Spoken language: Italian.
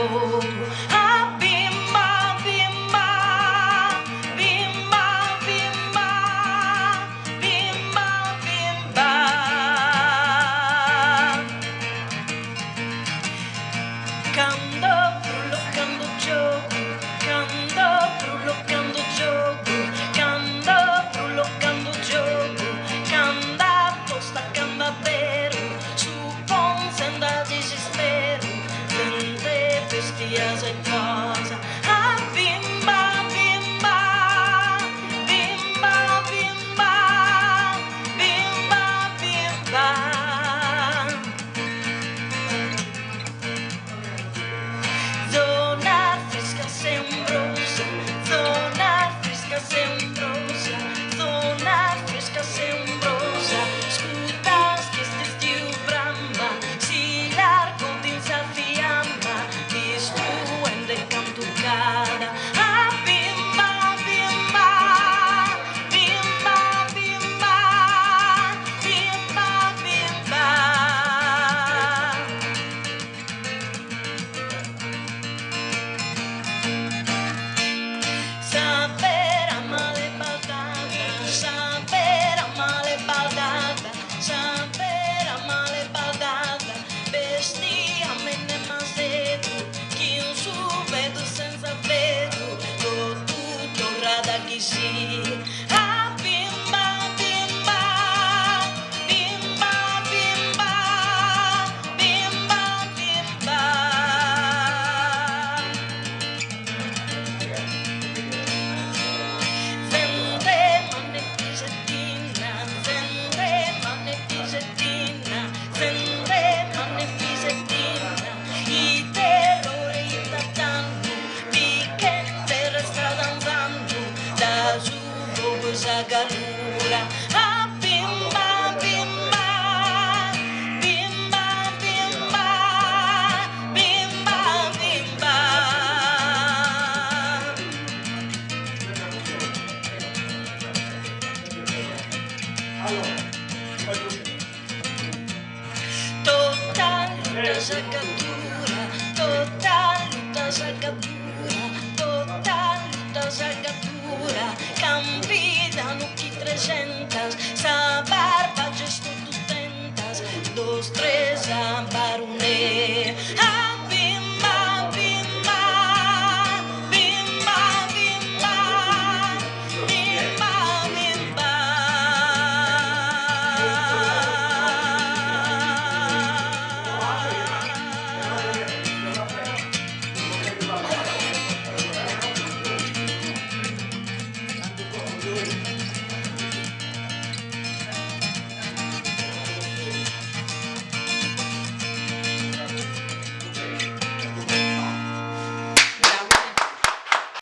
Ah, bimba, bimba, bimba, bimba, bimba, bimba. Cando brullo, cando gioco, cando brullo, cando gioco, cando brullo, cando gioco, canda tosta, canda vero, su senda desespero, tende bestias e cosa. Ah, bimba, bimba, bimba, bimba, bimba, bimba. Zona fresca sembrosa, zona fresca sembrosa, zona fresca sembrosa. Scutas che stiu bramba, si largo dins a fiamma, distruendo il cantucada. Ah, bimba, bimba, bimba, bimba, bimba, bimba. Saber a male baldata, saber a male baldata, saber a male baldata, bestiame macedo, che un su vedo senza vedo, tutto rada chi si. Ah, bimba, bimba, bimba, bimba, bimba, bimba. Zende mane pisettina, zende mane pisettina, zende mane pisettina, i terrore i tattanno, di che per strada andando, da su cosa galura. Ah, bimba, bimba, bimba, bimba, bimba, bimba. Tutta saccatura, tutta saccatura, tutta saccatura, campidano chi 300, sa barba gesto tu tentas, 2, 3.